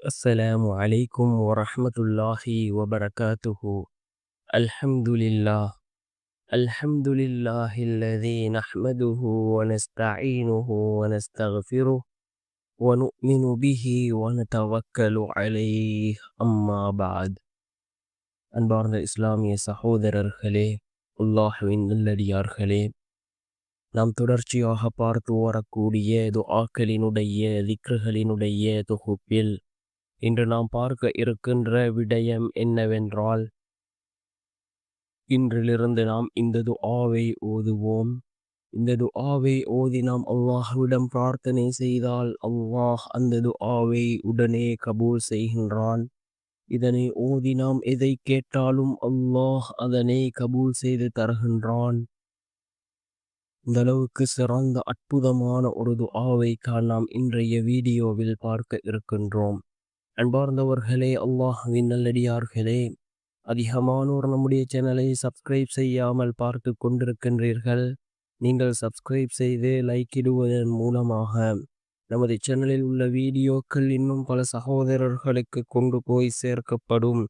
السلام عليكم ورحمة الله وبركاته. الحمد لله. الحمد لله الذي نحمده ونستعينه ونستغفره ونؤمن به ونتوكل عليه. أما بعد. அன்பார்ந்த இஸ்லாமிய சகோதரர்களே, அல்லாஹ்வின் நல்லடியார்களே, நாம் தொடர்ச்சியாக பார்த்து வரக்கூடிய துஆக்களினுடைய திக்ருகளினுடைய தொகுப்பில் இன்று நாம் பார்க்க இருக்கின்ற விடயம் என்னவென்றால், இன்றிலிருந்து நாம் இந்த துஆவை ஓதுவோம். இந்த துஆவை ஓதி நாம் அல்லாஹ்விடம் பிரார்த்தனை செய்தால் அல்லாஹ் அந்த துஆவை உடனே கபூல் செய்கின்றான். இதனை ஓதி நாம் எதை கேட்டாலும் அல்லாஹ் அதனை கபூல் செய்து தருகின்றான். இந்த அளவுக்கு சிறந்த அற்புதமான ஒரு துஆவை நாம் இன்றைய வீடியோவில் பார்க்க இருக்கின்றோம். அன்பார்ந்தவர்களே, அல்லாஹ்வின் நல்லடியார்களே, அதிகமானோர் நம்முடைய சேனலை சப்ஸ்கிரைப் செய்யாமல் பார்த்து கொண்டிருக்கின்றீர்கள். நீங்கள் சப்ஸ்கிரைப் செய்து லைக் இடுவதன் மூலமாக நமது சேனலில் உள்ள வீடியோக்கள் இன்னும் பல சகோதரர்களுக்கு கொண்டு போய் சேர்க்கப்படும்.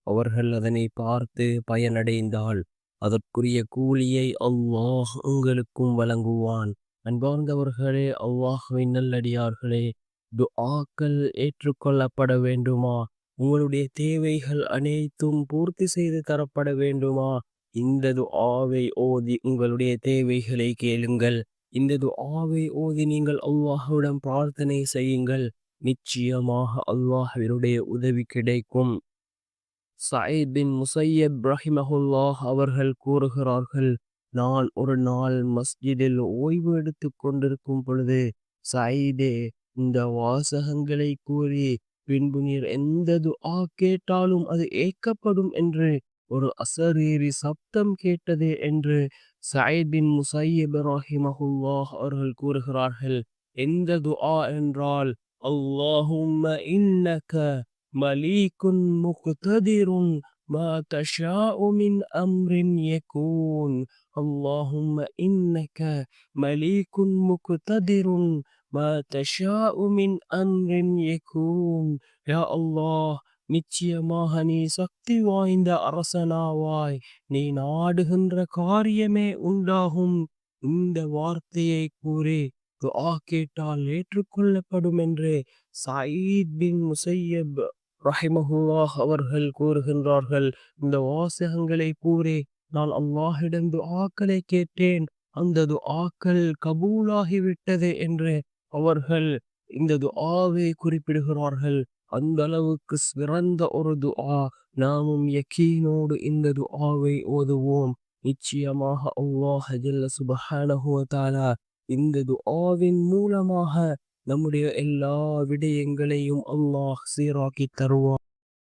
அவர்கள் அதனை பார்த்து பயனடைந்தால் அதற்குரிய கூலியை அல்லாஹ் உங்களுக்கும் வழங்குவான். அன்பார்ந்தவர்களே, அல்லாஹ்வின் நல்லடியார்களே, துஆக்கள் ஏற்றுக்கொள்ளப்பட வேண்டுமா? உங்களுடைய தேவைகள் அனைத்தும் பூர்த்தி செய்து தரப்பட வேண்டுமா? இந்த துஆவை ஓதி உங்களுடைய தேவைகளை கேளுங்கள். இந்த துஆவை ஓதி நீங்கள் அல்லாஹ்விடம் பிரார்த்தனை செய்யுங்கள். நிச்சயமாக அல்லாஹ்வினுடைய உதவி கிடைக்கும். சயீத் பின் முஸையப் ரஹிமஹுல்லாஹ் அவர்கள் கூறுகிறார்கள், நான் ஒரு நாள் மஸ்ஜிதில் ஓய்வு எடுத்து கொண்டிருக்கும் பொழுது, சயீதே, இந்த வாசகங்களை கூறி பின்பு நீர் எந்த துஆ கேட்டாலும் அது ஏற்கப்படும் என்று ஒரு அசரீரி சப்தம் கேட்டது என்று சயீத் பின் முஸையப் ரஹிமஹுல்லாஹ் அவர்கள் கூறுகிறார்கள். எந்த துஆ என்றால், அல்லாஹும்ம இன்னக மலீகுன் முக்ததிருன் மா தஷாஉ மின் அம்ரின் யகூன். அல்லாஹும்ம இன்னக மலீகுன் முக்ததிருன் மா தஷாஉ மின் அம்ரின் யகூன். யா அல்லாஹ், நிச்சயமாக நீ சக்தி வாய்ந்த அரசனாவாய், நீ நாடுகின்ற காரியமே உண்டாகும். இந்த வார்த்தையை கூறி துஆ கேட்டால் ஏற்றுக்கொள்ளப்படும் என்று சயீத் பின் முஸையப் ரஹிமஹுல்லாஹ் அவர்கள் கூறுகின்றார்கள். இந்த வாசகங்களை கூறி நான் அல்லாஹ்விடம் துஆக்களை கேட்டேன், அந்த துஆக்கள் கபூலாகிவிட்டது என்று அவர்கள் இந்த துஆவை குறிப்பிடுகிறார்கள். அந்த அளவுக்கு சிறந்த ஒரு துஆ. நாமும் யகீனோடு இந்த துஆவை ஓதுவோம். நிச்சயமாக அல்லாஹ் ஜல்ல சுப்ஹானஹு வ தஆலா இந்த துஆவின் மூலமாக நம்முடைய எல்லா விடயங்களையும் அல்லாஹ் சீராக்கி தருவான்.